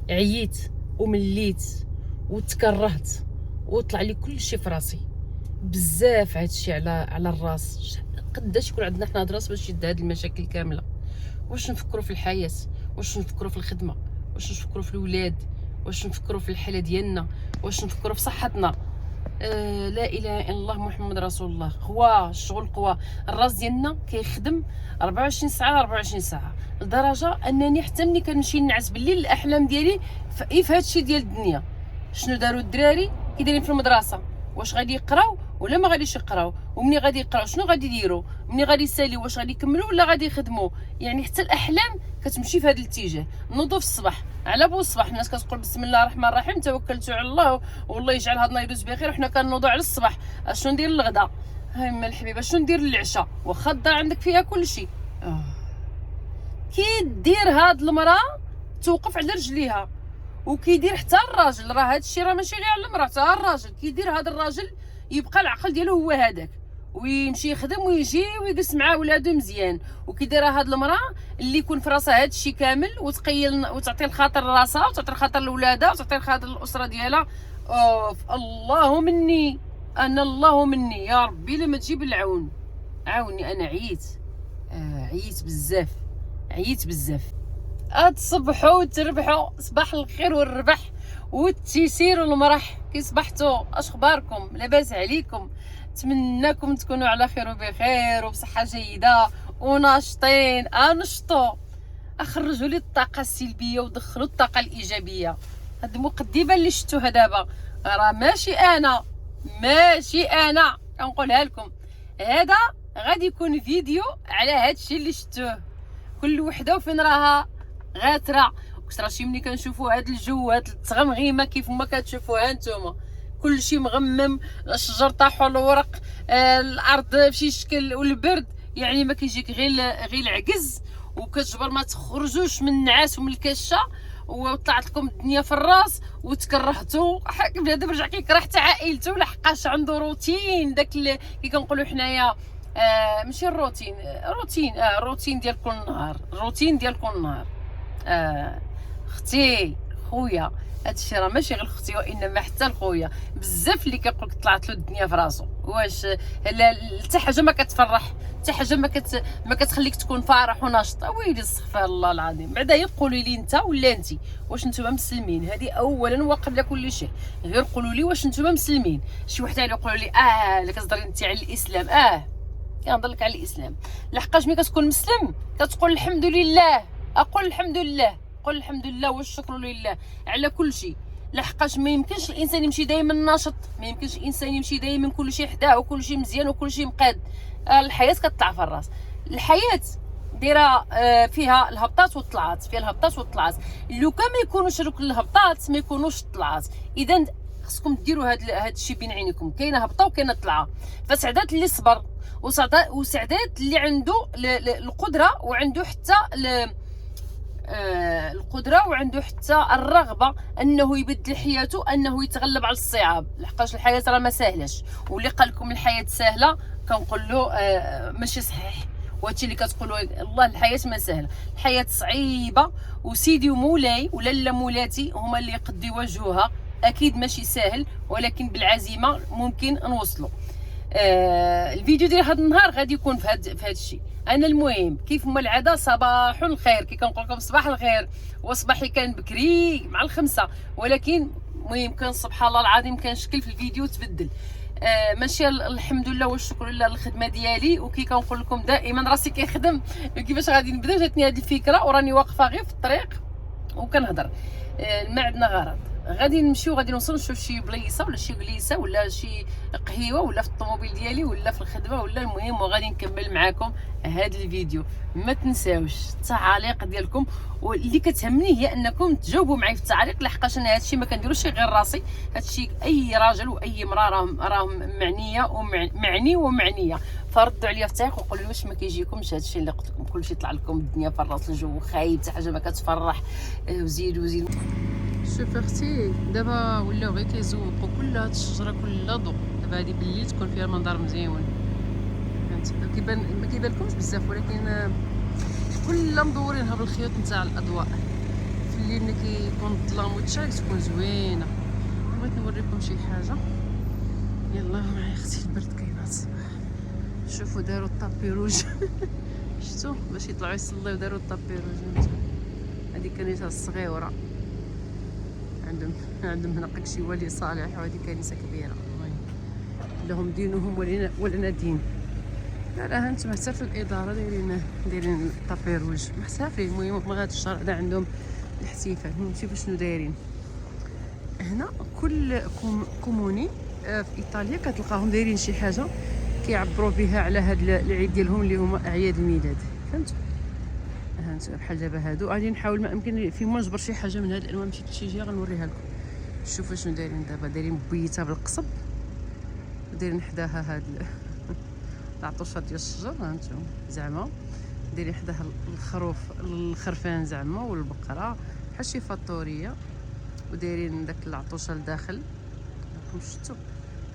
عييت ومليت وتكرهت وطلع لي كل شيء في راسي بزاف. هادشي على الراس. قداش يكون عندنا حنا راس باش يد هاد المشاكل كامله؟ واش نفكروا في الحياه؟ واش نفكروا في الخدمه؟ واش نفكروا في الولاد؟ واش نفكروا في الحاله ديالنا؟ واش نفكروا في صحتنا؟ لا اله الا الله محمد رسول الله. قوى الشغل، قوى الراس ديالنا كيخدم 24 ساعه 24 ساعه، لدرجه انني حتى ملي كنمشي نعس بالليل الاحلام ديالي في هادشي ديال الدنيا. شنو داروا الدراري كيدايرين في المدرسه؟ واش غادي يقراو ولا ما غاديش يقراو؟ ومني غادي يقراو شنو غادي يديروا؟ مني غادي يساليو واش غادي يكملوا ولا غادي يخدموا؟ يعني حتى الاحلام كتمشي في هذا الاتجاه. نوضوا في الصباح على بو الصباح الناس كتقول بسم الله الرحمن الرحيم توكلت على الله والله يجعل هذا النهار يدوز بخير، وحنا كنوضوا على الصباح اشنو ندير للغدا؟ هاي ما الحبيبه شنو ندير للعشاء؟ واخا الدار عندك فيها كلشي. كي دير هاد المراه توقف على رجليها، وكيدير حتى الراجل. راه هادشي راه ماشي غير على المراه، حتى الراجل كيدير. هذا الراجل يبقى العقل ديالو هو هذاك، ويمشي يخدم ويجي ويجلس مع ولادو مزيان. وكيدير هاد المراه اللي يكون في راسها هادشي كامل وتقيل وتعطي الخاطر لراسها وتعطي الخاطر لولادها وتعطي الخاطر للاسره ديالها. اوف الله مني، انا الله مني يا ربي لما تجيب العون. عاوني انا عييت. عييت بزاف، عييت بزاف. تصبحوا وتربحوا. صباح الخير والربح والتيسير والمرح. كي صبحتوا اش اخباركم؟ لاباس عليكم؟ نتمنىكم تكونوا على خير وبخير وبصحه جيده وناشطين. نشطوا، اخرجوا لي الطاقه السلبيه ودخلوا الطاقه الايجابيه. هاد المقدمه اللي شفتوها دابا راه ماشي انا كنقولها لكم. هذا غادي يكون فيديو على هادشي اللي شفتوه. كل وحده وفين راها غاتره. واش راه شي ملي كنشوفوا هاد الجو، هاد التغمغيمه كيف ما كتشوفوها نتوما، كلشي مغمم، الشجر طاحوا الورق، الارض بشي شكل، والبرد يعني ما كيجيك غير العجز، وكتجبر ما تخرجوش من النعاس ومن الكشه، وطلعت لكم الدنيا في الراس وتكرهتوا. بنادم رجع كيكره حتى عائلته لحقاش عنده روتين. داك كي كنقولوا حنايا ماشي الروتين، الروتين ديال كل نهار، الروتين ديال كل نهار. اختي خويا هادشي راه ماشي غير اختي وانما حتى الخويا. بزاف اللي كيقول لك طلعت له الدنيا في راسو. واش حتى حاجه ما كتفرح، حتى حاجه ما كتخليك تكون فرح وناشط. ويلي استغفر الله العظيم. بعدا يقولوا لي انت ولا انت واش نتوما مسلمين؟ هذه اولا وقبل كل شيء. غير قولوا لي واش نتوما مسلمين. شي وحده اللي يقولوا لي لا كتهضري انت على الاسلام. كنهضر لك على الاسلام. لحقاش ملي كتكون مسلم كتقول الحمد لله. اقول الحمد لله، قل الحمد لله والشكر لله على كل شيء. لحقاش ما يمكنش الانسان يمشي دائما ناشط، ما يمكنش الانسان يمشي دائما كل شيء حداه وكل شيء مزيان وكل شيء مقاد. الحياه كتطلع في الراس. الحياه دايره فيها الهبطات والطلعات، فيها الهبطات والطلعات. لو كان ما يكونوش دوك الهبطات ما يكونوش الطلعات. اذا خصكم ديروا هاد الشيء بين عينيكم. كاينه هبطه وكاينه طلعه. فسعدات اللي صبر، وسعدات اللي عنده القدره وعنده حتى القدره وعنده حتى الرغبه انه يبدل حياته، انه يتغلب على الصعاب. لحقاش الحياه راه ما سهلاش. واللي قال لكم الحياه سهله كنقول له ماشي صحيح. وهادشي اللي كتقولوا الله الحياه ما سهله، الحياه صعيبه. وسيدي ومولاي ولالا مولاتي هما اللي يقدوا يواجهوها. اكيد ماشي سهل ولكن بالعزيمه ممكن نوصلوا. الفيديو ديال هذا النهار غادي يكون في هذا الشيء. انا المهم كيف ما العاده صباح الخير، كي كنقول لكم صباح الخير وصباحي كان بكري مع الخمسة، ولكن المهم كان سبحان الله العظيم كان شكل في الفيديو تبدل. ماشي الحمد لله والشكر لله الخدمه ديالي. وكي كنقول لكم دائما راسي كيخدم كيفاش غادي نبدا. جاتني هذه الفكره وراني واقفه غير في الطريق وكنهضر. ما عندنا غرض، غادي نمشيو غادي نوصل نشوف شي بليصه ولا شي جليسه ولا شي قهيوه ولا في الطوموبيل ديالي ولا في الخدمه ولا المهم، وغادي نكمل معكم هذا الفيديو. ما تنساوش التعاليق ديالكم، واللي كتهمني هي انكم تجاوبوا معايا في التعاليق. لحقاش انا هادشي ما كنديروش غير راسي، هادشي اي راجل واي امراه راهم معنيه ومعنيه. فردوا عليا في التعليق وقولوا لي واش ما كيجيكمش هادشي اللي قلت لكم. كلشي طلع لكم الدنيا في الراس، الجو خايب، حتى حاجه ما كتفرح. وزيدوا شوف اختي دابا ولاو غير كيزوقوا كل هاد الشجره كلها ضوء. دابا هادي بالليل تكون فيها المنظر مزيون، فهمتي؟ ما كيبان لكمش بزاف ولكن كلها مدورينها بالخيوط نتاع الاضواء. في الليل ملي كيكون الظلام وتشعل تكون زوينه. بغيت نوريكم شي حاجه. يلا معايا اختي، البرد كاين الصباح. شوفوا داروا الطابي روج شفتوا باش يطلعوا يصليو داروا الطابي روج. هذه كنيسه الصغيره عندهم هنا قكشي ولي صالح، وهذه كنيسه كبيره. لهم دينهم ولنا دين. لا هانتوما حتى في الاداره دايرين الطابي روج محتفلين. المهم في هذا الشهر هذا عندهم الاحتفال. نشوفوا شنو دايرين هنا. كل كوموني في ايطاليا كتلقاهم دايرين شي حاجه كيعبروا بها على هذا العيد ديالهم اللي هما اعياد الميلاد. فهمتوا؟ هانتوما بحال دابا هادو غادي نحاول ما امكن فيما نجبر شي حاجه من هاد الالوان مشيت لشي جهه غنوريها لكم. شوفوا شنو دايرين دابا. دايرين بيته بالقصب، دايرين حداها هاد العطوشه ديال الشجر. هانتوما زعما دايرين حداها الخرفان زعما والبقره بحال شي فاطوريه، ودايرين داك العطوشه لداخل. راكم شفتوا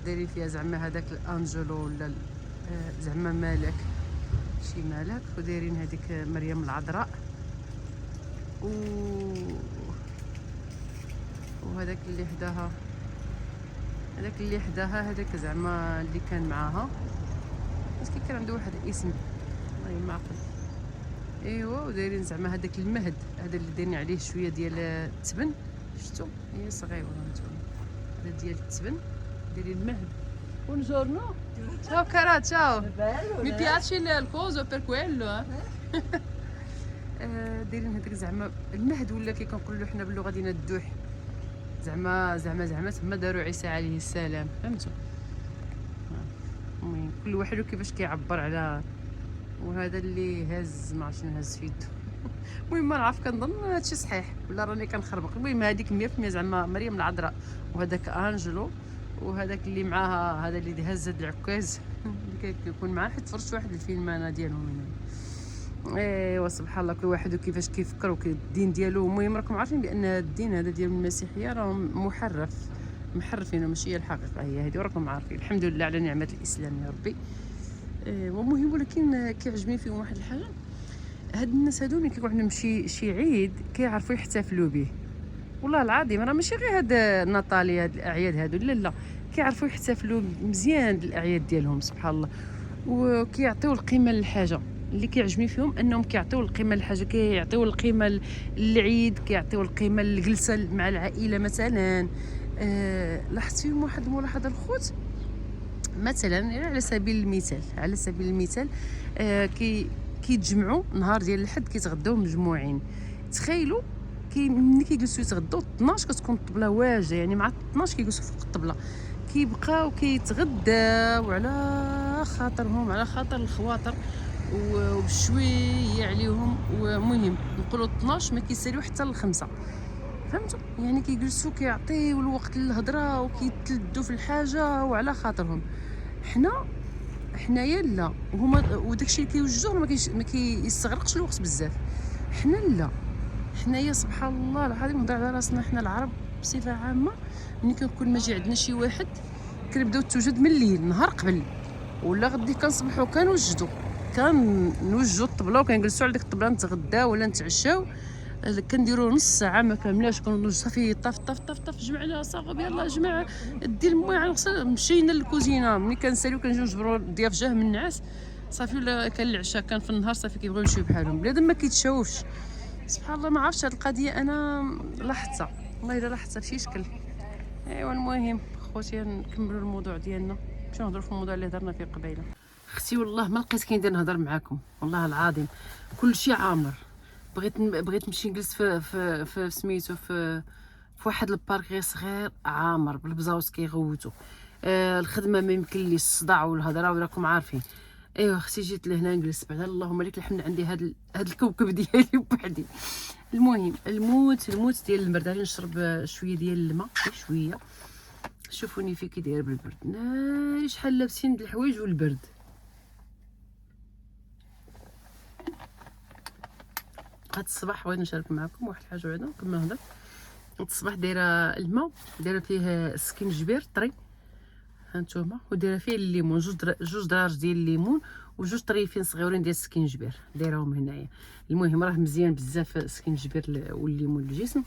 دايرين فيها زعما هذاك الانجلو ولا زعما ملك، شي ملك. ودايرين هذيك مريم العذراء وهذاك اللي حداها، هذاك زعما اللي كان معاها، بس كان عنده واحد الاسم والله ما عقل. ايوا ودايرين زعما هذاك المهد، هذا اللي دايرين عليه شويه ديال التبن. شفتوا هي صغيره هانتوما، هذا ديال التبن دايرين المهد. Buongiorno. Ciao cara, ciao. Mi piace il coso per quello. دايرين هذاك زعما المهد، ولا كي كنقولوا حنا باللغه ديالنا الدوح. زعما تما داروا عيسى عليه السلام. فهمتوا؟ المهم كل واحد وكيفاش كيعبر على. وهذا اللي هاز ما عرفتش نهز في يده. المهم ما نعرف، كنظن هادشي صحيح ولا راني كنخربق. المهم هذيك 100% زعما مريم العذراء، وهذاك انجلو، وهذاك اللي معاها هذا اللي هز هاد العكاز اللي كيكون معاه. حيت فرجت واحد الفيلم انا ديالهم هنا. ايوا سبحان الله كل واحد وكيفاش كيفكر الدين ديالو. المهم راكم عارفين بان الدين هذا ديال المسيحيه راه محرفين ماشي هي الحقيقه هي هذه، وراكم عارفين. الحمد لله على نعمه الاسلام يا ربي. ومهم. ولكن كيعجبني فيهم واحد الحاجه، هاد الناس هادو ملي كيكون عندهم شي عيد كيعرفوا يحتفلوا به. والله العظيم راه ماشي غير هاد ناتالي، هاد الاعياد هادو لا كيعرفوا يحتفلوا مزيان بالاعياد ديالهم سبحان الله. وكيعطيو القيمه للحاجه. اللي كيعجبني فيهم انهم كيعطيو القيمه للحاجه، كيعطيو القيمه للعيد، كيعطيو القيمه للجلسه مع العائله مثلا. لاحظت فيهم واحد الملاحظه الخوت مثلا على سبيل المثال كيتجمعوا نهار ديال الحد كيتغداو مجموعين. تخيلوا ملي كيجلسوا يتغداو 12 كتكون الطبله واجده، يعني مع 12 كيجلسوا فوق الطبله كيبقاو كيتغداو على خاطرهم، على خاطر الخواطر وبشويه عليهم. ومهم نقولوا 12 ما كيساليو حتى ل5. فهمتوا؟ يعني كيجلسوا كيعطيو الوقت للهضره وكيتلذوا في الحاجه وعلى خاطرهم. حنايا لا، وهما وداكشي اللي كيوجدوه ما كيستغرقش الوقت بزاف. حنا لا، حنايا سبحان الله العظيم نهضر على راسنا حنا العرب بصفه عامه. ملي كنكون ماجي عندنا شي واحد كنبداو التوجد من الليل نهار قبل، ولا غدي كنصبحوا كنوجدوا الطبله وكنجلسوا على ديك الطبله نتغداو ولا نتعشاو. كنديروا نص ساعه ما كاملاش، كنوضوا صافي طف جمعنا صافي يلاه يا جماعه دير الماء مشينا للكوزينه. ملي كنساليو كنجيو نجبروا الضياف جاه من النعاس صافي، ولا كان العشاء كان في النهار صافي كيبغيو يمشيو بحالهم بنادم ما كيتشاوفش. سبحان الله ما عرفتش هاد القضيه انا لاحظتها، والله الا لاحظتها بشي شكل. ايوا المهم خوتي نكملوا الموضوع ديالنا، نمشيو نهضروا في الموضوع اللي هضرنا فيه قبيله. اختي والله ما لقيت كاين ندير نهضر معاكم والله العظيم، كلشي عامر. بغيت نمشي نجلس في سميتو في واحد البارك غير صغير عامر بالبزاوط كيغوتوا. الخدمه ما يمكن لي الصداع والهضره وراكم عارفين. ايوا اختي جيت لهنا نجلس بعدا اللهم لك الحمد عندي هاد الكوكب ديالي بوحدي. المهم الموت ديال البرد. غادي نشرب شويه ديال الماء شويه. شوفوني في كي داير بالبرد، ناري شحال لابسين د الحوايج والبرد. هاد الصباح بغيت نشارك معكم واحد الحاجه بعدا قبل ما نهضر. هاد الصباح دايره الماء، دايره فيه سكينجبير طري هانتوما، ودايره فيه الليمون، جوج دراج ديال الليمون، وجوج طريفين صغيورين ديال السكينجبير دايرهم هنايا. المهم راه مزيان بزاف السكينجبير والليمون للجسم.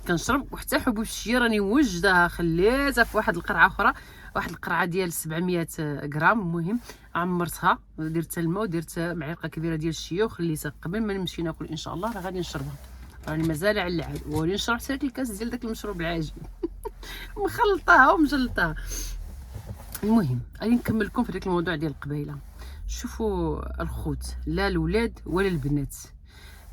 كنشرب وحتى حبوب الشيا راني موجداها خليتها في واحد القرعه اخرى، واحد القرعه ديال 700 غرام. المهم عمرتها درت الماء ودرت معلقه كبيره ديال الشيا وخليتها قبل ما نمشي ناكل ان شاء الله. راه غادي نشربها، راني مازال على العاد ولي نشرب حتى الكاس ديال داك المشروب العاجل مخلطاها ومجلطاها. المهم غادي نكمل لكم في داك الموضوع ديال القبيله. شوفوا الخوت، لا الولاد ولا البنات،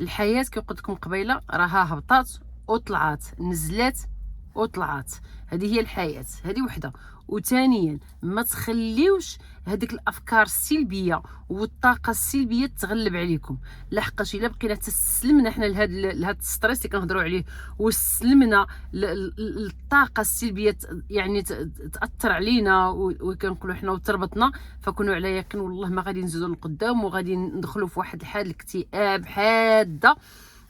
الحياه كيقول لكم قبيله راها هبطات وطلعات، نزلات وطلعات، هذه هي الحياه، هذه وحده. وثانيا ما تخليوش هذيك الافكار السلبيه والطاقه السلبيه تغلب عليكم، لحقاش الا بقينا تستسلمنا حنا لهذا الستريس اللي كنهضروا عليه واستسلمنا للطاقه السلبيه يعني تاثر علينا وكنقولوا حنا وتربطنا، فكونوا على يقين والله ما غادي نزيدوا لقدام وغادي ندخلوا في واحد الحاله الاكتئاب حاده.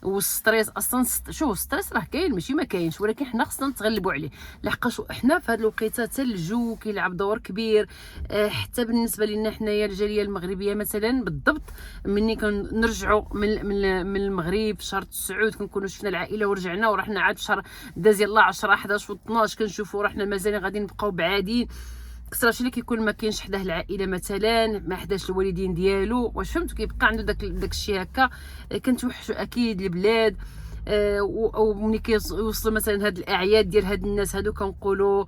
والستريس اصلا شوف الستريس راه كاين ماشي ما كاينش، ولكن حنا خصنا نتغلبوا عليه، لحقاش حنا في هذه الوقيته حتى الجو كيلعب دور كبير. حتى بالنسبه لنا حنايا الجاليه المغربيه مثلا بالضبط، ملي كنرجعوا من المغرب في شهر 9 كنكونوا شفنا العائله ورجعنا ورحنا عاد في شهر داز يلاه 10 11 و12 كنشوفوا رحنا مازال غادي نبقاو بعادين. كثرش اللي كيكون ما كاينش حداه العائله مثلا، ما حداش الوالدين ديالو، واش فهمتوا كيبقى عنده داك الشيء هكا. كنتوحشوا اكيد البلاد. وملي كيوصلوا مثلا هاد الاعياد ديال هاد الناس هادو كنقولوا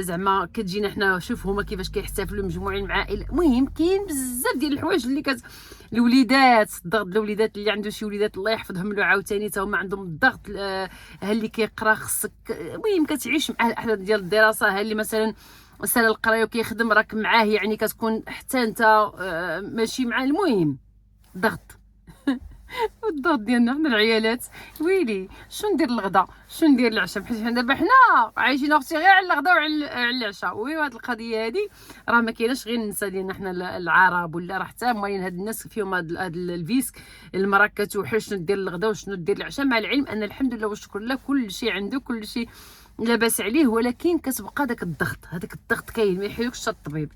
زعما كتجينا حنا شوف هما كيفاش كيحتفلوا مجموعين مع عائله. المهم كاين بزاف ديال الحوايج اللي الوليدات، الضغط الوليدات اللي عنده شي وليدات الله يحفظهم له عاوتاني تا هما عندهم الضغط. ها اللي كيقرا خصك المهم كتعيش مع الاحداث ديال الدراسه. ها اللي مثلا سال القرايه وكيخدم راك معاه يعني كتكون حتى انت ماشي معاه. المهم ضغط والضغط ديالنا حنا العيالات. ويلي شنو ندير الغدا شنو ندير العشاء، حيت حنا دابا حنا عايشين اختي غير على الغدا وعلى العشاء. وي هاد القضيه هادي راه ما كايناش غير النساء ديالنا حنا العرب ولا راه حتى مالين هاد الناس فيهم هاد الفيسك. المراه كتوحش شنو دير الغدا وشنو دير العشاء، مع العلم ان الحمد لله والشكر لله كل شيء عنده كل شيء لاباس عليه، ولكن كتبقى داك الضغط. هذاك الضغط كاين ما يحيدوكش حتى الطبيب.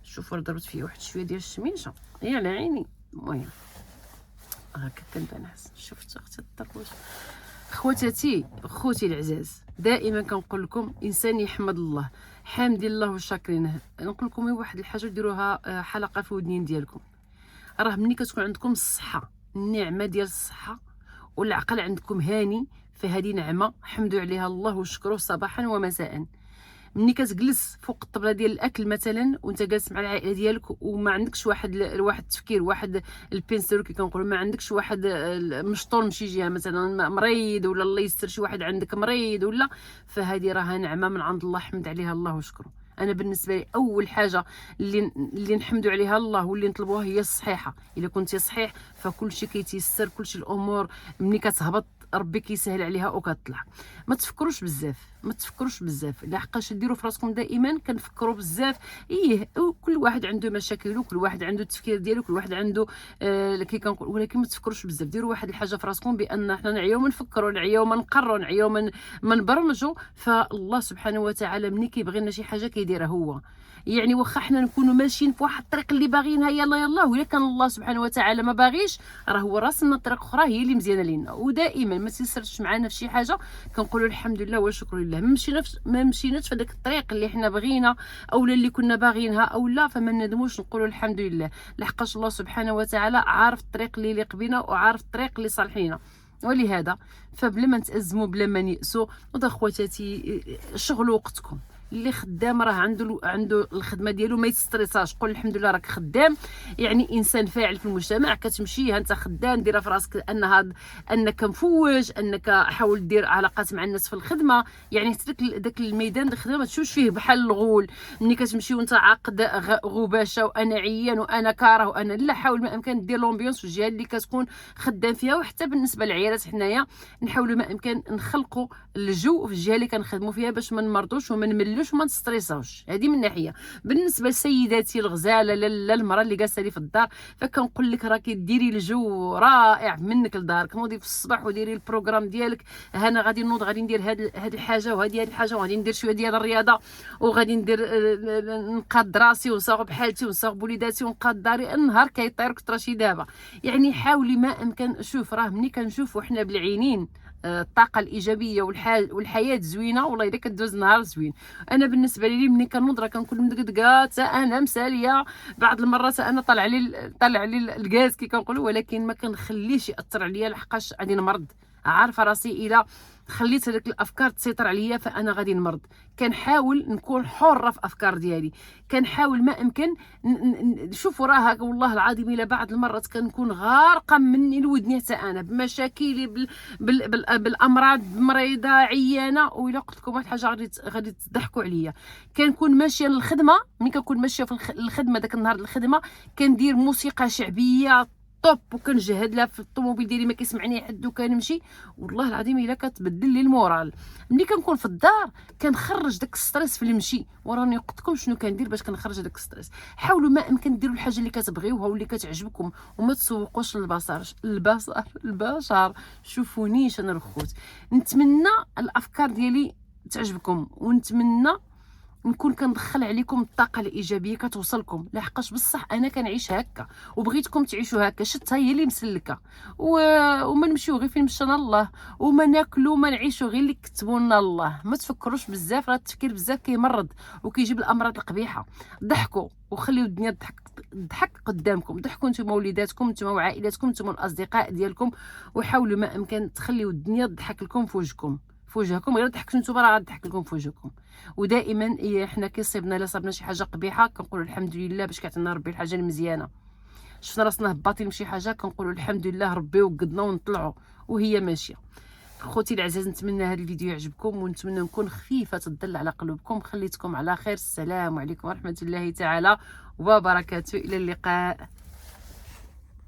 شوفوا ضربت فيه واحد شويه ديال الشميشه هي على عيني. المهم هكا كنتنعس. شفت اختي الطربوش. خواتاتي خوتي العزاز، دائما كنقول لكم انسان يحمد الله، حامدين الله وشاكرينه. نقول لكم واحد الحاجه ديروها حلقه في ودنين ديالكم. راه ملي كتكون عندكم الصحه، النعمه ديال الصحه والعقل عندكم هاني، فهذه نعمه حمدوا عليها الله وشكروه صباحا ومساء. ملي كتجلس فوق الطبله ديال الاكل مثلا وانت جالس مع العائله ديالك وما عندكش واحد التفكير، واحد البينسيرو كي كنقولوا، ما عندكش واحد مشطور من شي جهه مثلا مريض ولا الله يستر شي واحد عندك مريض ولا، فهذه راها نعمه من عند الله حمد عليها الله وشكره. انا بالنسبه لي اول حاجه اللي نحمدوا عليها الله واللي نطلبوها هي الصحيحه. الا كنتي صحيح فكل شيء كيتيسر، كل شيء الامور ملي كتهبط ربي كيسهل عليها وكتطلع. ما تفكروش بزاف، ما تفكروش بزاف، لحقاش ديروا في راسكم دائما كنفكروا بزاف. كل واحد عنده مشاكله، كل واحد عنده التفكير ديالو، كل واحد عنده كي كنقول، ولكن ما تفكروش بزاف. ديروا واحد الحاجه في راسكم بان حنا نعيو ما نفكروا، نعيو ما نقرروا، نعيو ما نبرمجوا، فالله سبحانه وتعالى ملي كيبغي لنا شي حاجه كيديرها هو. يعني واخا حنا نكونوا ماشيين في واحد الطريق اللي باغيينها يلا يلا، ولا كان الله سبحانه وتعالى ما باغيش راه هو راسنا طريق اخرى هي اللي مزيانه لينا. ودائما ما تيسرش معنا في شي حاجه كنقولوا الحمد لله والشكر لله. ما مشيناش في داك الطريق اللي حنا بغينا او اللي كنا باغينها او لا، فما ندموش نقولوا الحمد لله، لحقاش الله سبحانه وتعالى عارف الطريق اللي يليق بنا وعارف الطريق اللي صالح لينا. ولهذا فبلا ما نتازموا بلا ما نيأسوا، ودا خواتاتي شغلوا وقتكم. اللي خدام راه عنده الخدمه ديالو ما يستريساش، قول الحمد لله راك خدام، يعني انسان فاعل في المجتمع. كتمشي انت خدام دير في راسك انك مفوج، انك حاول دير علاقات مع الناس في الخدمه، يعني حتى داك الميدان ديال الخدمه ما تشوفش فيه بحال الغول. ملي كتمشي وانت عاقد غباشه وانا عيان وانا كاره وانا لا، حاول ما امكن دير لومبيونس في الجهه اللي كتكون خدام فيها. وحتى بالنسبه للعيالات حنايا نحاولوا ما امكن نخلقوا الجو في الجهه اللي كنخدموا فيها باش ما نمرضوش وما نملوش تكلوش وما تستريساوش. هذه من ناحيه. بالنسبه لسيداتي الغزاله، لا المراه اللي جالسه لي في الدار، فكنقول لك راكي ديري الجو رائع منك لدارك، نوضي في الصباح وديري البروغرام ديالك. انا غادي نوض غادي ندير هاد الحاجه وهذه الحاجه، وغادي ندير شويه ديال الرياضه، وغادي ندير نقاد راسي ونصاوب حالتي ونصاوب وليداتي ونقاد داري. النهار كيطير كنت راشي دابا. يعني حاولي ما امكن. شوف راه ملي كنشوفوا حنا بالعينين الطاقه الايجابيه والحياه زوينه، والله الا كدوز نهار زوين. انا بالنسبه لي ملي كنوض راه كنكون مدقدقات، انا مساليه، بعض المرات انا طالع لي الغاز كي كنقولوا، ولكن ما كنخليش ياثر عليا لحقاش غادي نمرض. عارفه راسي الا خليت هذيك الافكار تسيطر عليا فانا غادي نمرض. كنحاول نكون حره في افكار ديالي، كنحاول ما امكن. شوفوا راه والله العظيم الا بعض المرات كنكون غارقه مني لودني حتى انا بمشاكلي بالامراض، مريضه عيانه، والا قلت لكم واحد الحاجه غادي تضحكوا عليا. كنكون ماشيه للخدمه، ملي كنكون ماشيه في الخدمه داك النهار الخدمه كندير موسيقى شعبيه طوب وكنجهد لها في الطوموبيل ديالي، ما كيسمعني حد وكنمشي. والله العظيم الا كتبدل لي المورال. ملي كنكون في الدار كنخرج داك الستريس في المشي، وراني قلت لكم شنو كندير باش كنخرج داك الستريس. حاولوا ما امكن ديروا الحاجه اللي كتبغيوها واللي كتعجبكم، وما تسوقوش البشر. شوفونيش انا الخوت. نتمنى الافكار ديالي تعجبكم، ونتمنى نكون كندخل عليكم الطاقه الايجابيه كتوصلكم، لحقاش بصح انا كنعيش هكا وبغيتكم تعيشوا هكا. شتها هي اللي مسلكه وما نمشيو غير فين مشانا الله، وما ناكلوا ما نعيشوا غير اللي كتبوا لنا الله. ما تفكروش بزاف، راه التفكير بزاف كيمرض وكيجيب الامراض القبيحه. ضحكوا وخليو الدنيا تضحك قدامكم. ضحكوا نتوما وليداتكم، نتوما وعائلاتكم، نتوما الاصدقاء ديالكم، وحاولوا ما امكن تخليو الدنيا تضحك لكم في وجهكم. غير ضحكتوا نتوما راه غتضحك لكم في وجهكم. ودائما حنا كيصيبنا الا صابنا شي حاجه قبيحه كنقولوا الحمد لله باش كيعطينا ربي الحاجه المزيانه. شفنا راسنا هباطين بشي حاجه كنقولوا الحمد لله ربي وقدنا ونطلعوا وهي ماشيه. خوتي العزاز، نتمنى هذا الفيديو يعجبكم، ونتمنى نكون خفيفه الظل على قلوبكم. خليتكم على خير. السلام عليكم ورحمه الله تعالى وبركاته. الى اللقاء.